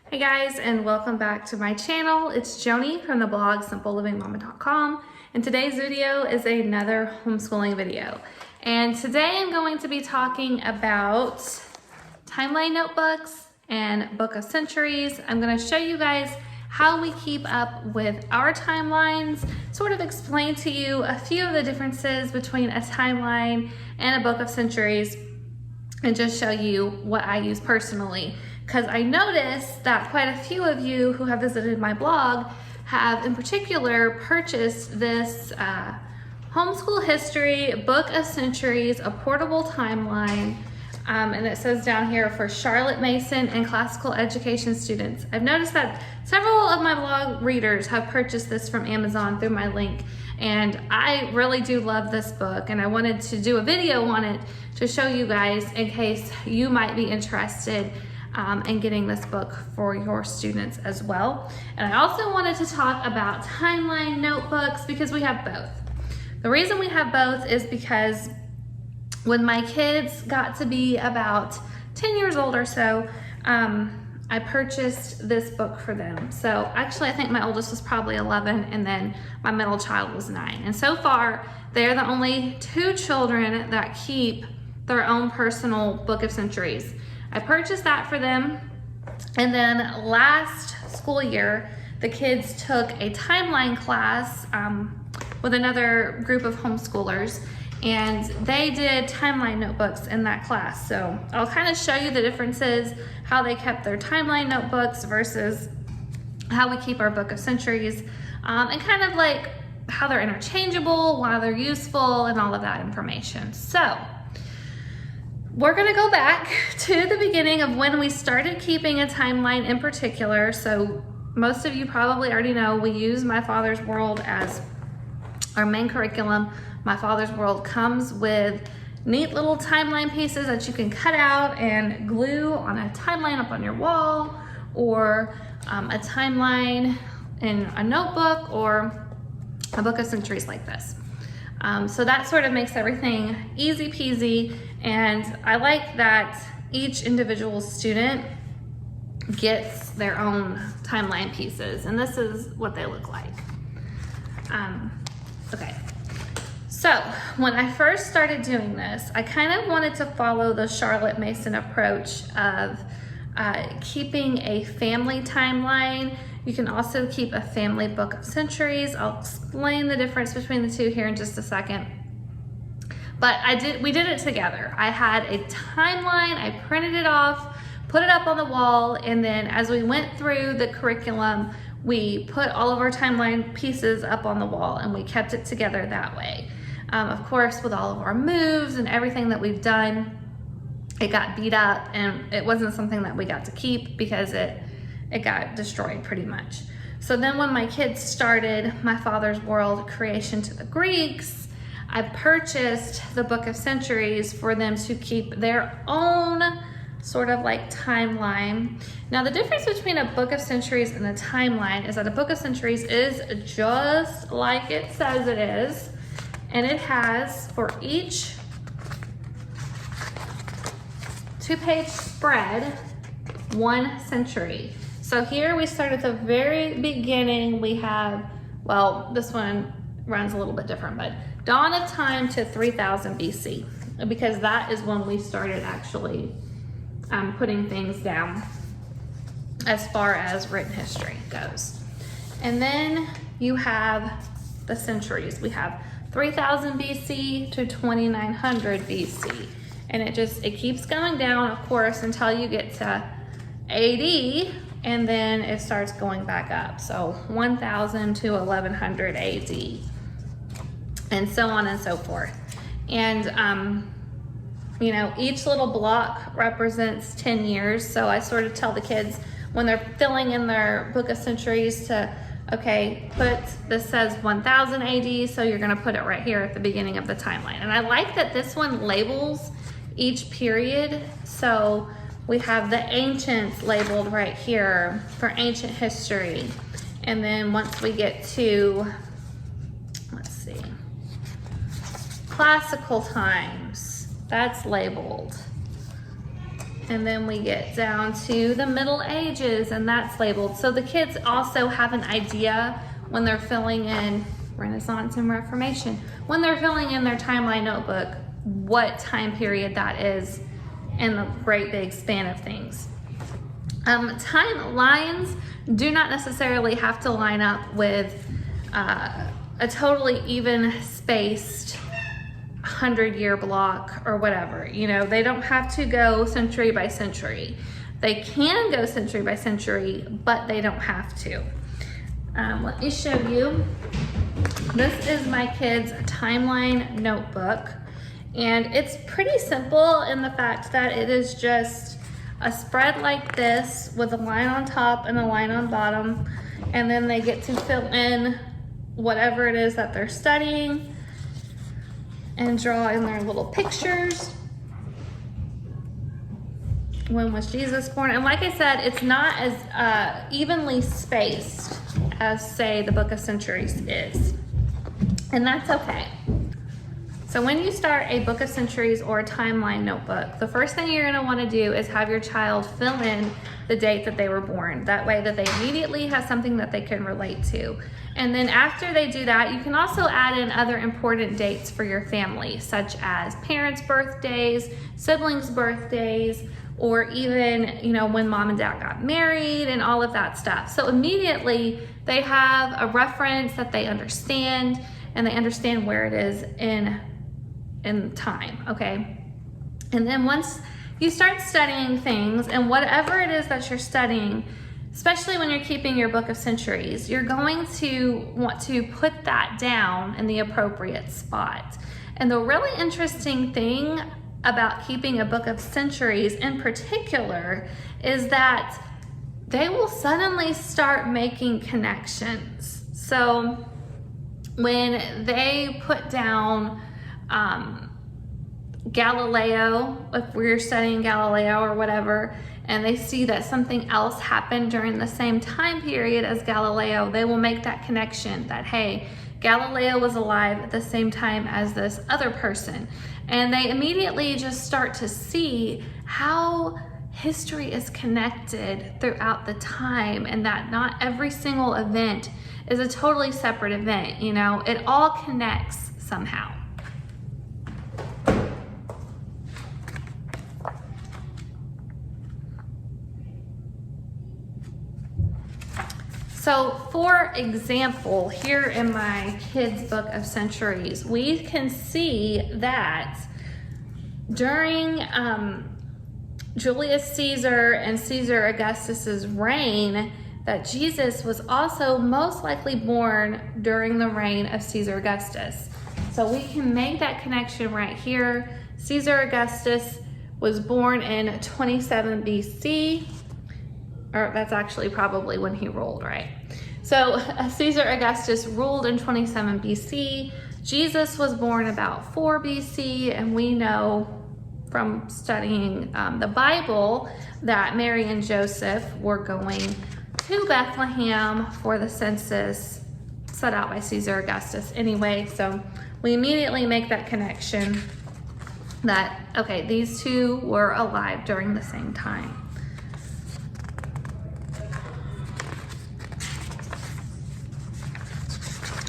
Hey guys, and welcome back to my channel. It's Joni from the blog simplelivingmama.com, and today's video is another homeschooling video. And today I'm going to be talking about timeline notebooks and book of centuries. I'm going to show you guys how we keep up with our timelines, sort of explain to you a few of the differences between a timeline and a book of centuries, and just show you what I use personally. Because I noticed that quite a few of you who have visited my blog have in particular purchased this homeschool history book of centuries, a portable timeline, and it says down here for Charlotte Mason and classical education students. I've noticed that several of my blog readers have purchased this from Amazon through my link, and I really do love this book, and I wanted to do a video on it to show you guys in case you might be interested in getting this book for your students as well. And I also wanted to talk about timeline notebooks because we have both. The reason we have both is because when my kids got to be about 10 years old or so, I purchased this book for them. So actually I think my oldest was probably 11 and then my middle child was 9. And so far, they're the only 2 children that keep their own personal book of centuries. I purchased that for them, and then last school year, the kids took a timeline class with another group of homeschoolers, and they did timeline notebooks in that class. So I'll kind of show you the differences, how they kept their timeline notebooks versus how we keep our book of centuries, and kind of like how they're interchangeable, why they're useful, and all of that information. So we're gonna go back to the beginning of when we started keeping a timeline in particular. So most of you probably already know we use My Father's World as our main curriculum. My Father's World comes with neat little timeline pieces that you can cut out and glue on a timeline up on your wall, or a timeline in a notebook, or a book of centuries like this. So that sort of makes everything easy peasy, and I like that each individual student gets their own timeline pieces, and this is what they look like. Okay, so when I first started doing this, I kind of wanted to follow the Charlotte Mason approach of keeping a family timeline. You can also keep a family book of centuries. I'll explain the difference between the two here in just a second. But we did it together. I had a timeline, I printed it off, put it up on the wall, and then as we went through the curriculum, we put all of our timeline pieces up on the wall, and we kept it together that way. Of course, with all of our moves and everything that we've done, it got beat up, and it wasn't something that we got to keep because it got destroyed pretty much. So then when my kids started My Father's World, Creation to the Greeks, I purchased the Book of Centuries for them to keep their own sort of like timeline. Now the difference between a Book of Centuries and a timeline is that a Book of Centuries is just like it says it is, and it has for each 2-page spread 1 century. So here we start at the very beginning. We have, well, this one runs a little bit different, but dawn of time to 3000 BC, because that is when we started actually putting things down as far as written history goes. And then you have the centuries. We have 3000 BC to 2900 BC. And it keeps going down, of course, until you get to AD, and then it starts going back up. So 1000 to 1100 AD, and so on and so forth. And you know, each little block represents 10 years. So I sort of tell the kids when they're filling in their book of centuries to, okay, this says 1000 AD, so you're gonna put it right here at the beginning of the timeline. And I like that this one labels each period. So we have the ancients labeled right here for ancient history. And then once we get to, let's see, classical times, that's labeled. And then we get down to the Middle Ages, and that's labeled. So the kids also have an idea when they're filling in Renaissance and Reformation, when they're filling in their timeline notebook, what time period that is in the great big span of things. Timelines do not necessarily have to line up with a totally even spaced 100-year block or whatever. You know, they don't have to go century by century. They can go century by century, but they don't have to. Let me show you. This is my kids' timeline notebook, and it's pretty simple in the fact that it is just a spread like this with a line on top and a line on bottom, and then they get to fill in whatever it is that they're studying and draw in their little pictures. When was Jesus born? And like I said, it's not as evenly spaced as, say, the Book of Centuries is. And that's okay. So when you start a Book of Centuries or a timeline notebook, the first thing you're gonna wanna do is have your child fill in the date that they were born. That way that they immediately have something that they can relate to. And then after they do that, you can also add in other important dates for your family, such as parents' birthdays, siblings' birthdays, or even, you know, when mom and dad got married and all of that stuff. So immediately they have a reference that they understand, and they understand where it is in time, okay? And then once you start studying things, and whatever it is that you're studying, especially when you're keeping your Book of Centuries, you're going to want to put that down in the appropriate spot. And the really interesting thing about keeping a Book of Centuries in particular is that they will suddenly start making connections. So when they put down Galileo, if we're studying Galileo or whatever, and they see that something else happened during the same time period as Galileo, they will make that connection that, hey, Galileo was alive at the same time as this other person. And they immediately just start to see how history is connected throughout the time, and that not every single event is a totally separate event. You know, it all connects somehow. So for example, here in my kids' Book of Centuries, we can see that during Julius Caesar and Caesar Augustus's reign, that Jesus was also most likely born during the reign of Caesar Augustus. So we can make that connection right here. Caesar Augustus was born in 27 BC, or that's actually probably when he ruled, right? So Caesar Augustus ruled in 27 BC. Jesus was born about 4 BC, and we know from studying the Bible that Mary and Joseph were going to Bethlehem for the census set out by Caesar Augustus anyway. So we immediately make that connection that, okay, these two were alive during the same time.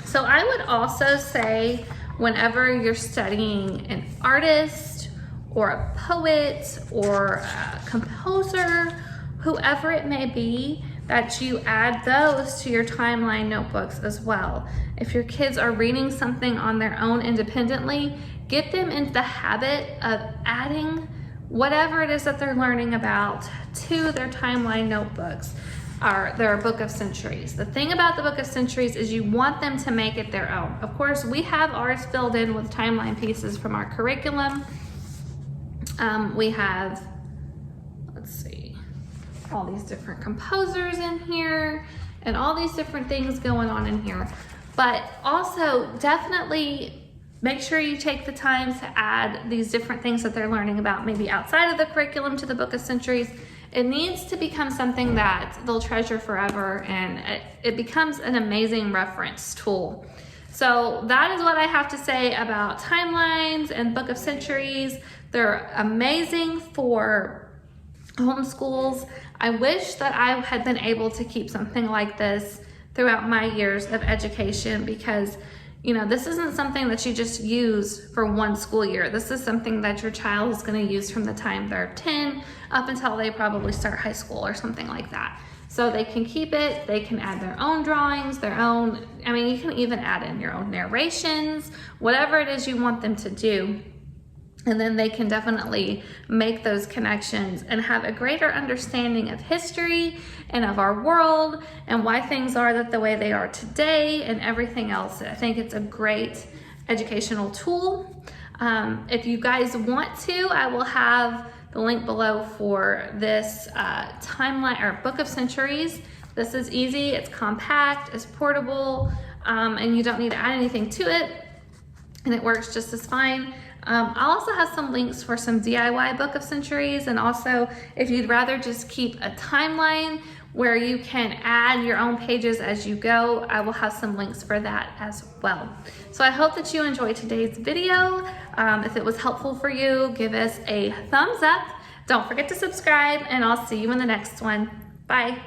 So I would also say whenever you're studying an artist or a poet or a composer, whoever it may be, that you add those to your timeline notebooks as well. If your kids are reading something on their own independently, get them into the habit of adding whatever it is that they're learning about to their timeline notebooks or their Book of Centuries. The thing about the Book of Centuries is you want them to make it their own. Of course, we have ours filled in with timeline pieces from our curriculum. We have, let's see, all these different composers in here and all these different things going on in here. But also definitely make sure you take the time to add these different things that they're learning about, maybe outside of the curriculum, to the Book of Centuries. It needs to become something that they'll treasure forever, and it becomes an amazing reference tool. So that is what I have to say about timelines and Book of Centuries. They're amazing for homeschools. I wish that I had been able to keep something like this throughout my years of education, because you know, this isn't something that you just use for one school year. This is something that your child is going to use from the time they're 10 up until they probably start high school or something like that. So they can keep it, they can add their own drawings, their own, I mean, you can even add in your own narrations, whatever it is you want them to do. And then they can definitely make those connections and have a greater understanding of history and of our world and why things are the way they are today and everything else. I think it's a great educational tool. If you guys want to, I will have the link below for this timeline or book of centuries. This is easy, it's compact, it's portable, and you don't need to add anything to it, and it works just as fine. I'll also have some links for some DIY book of centuries, and also if you'd rather just keep a timeline where you can add your own pages as you go, I will have some links for that as well. So I hope that you enjoyed today's video. If it was helpful for you, give us a thumbs up. Don't forget to subscribe, and I'll see you in the next one. Bye.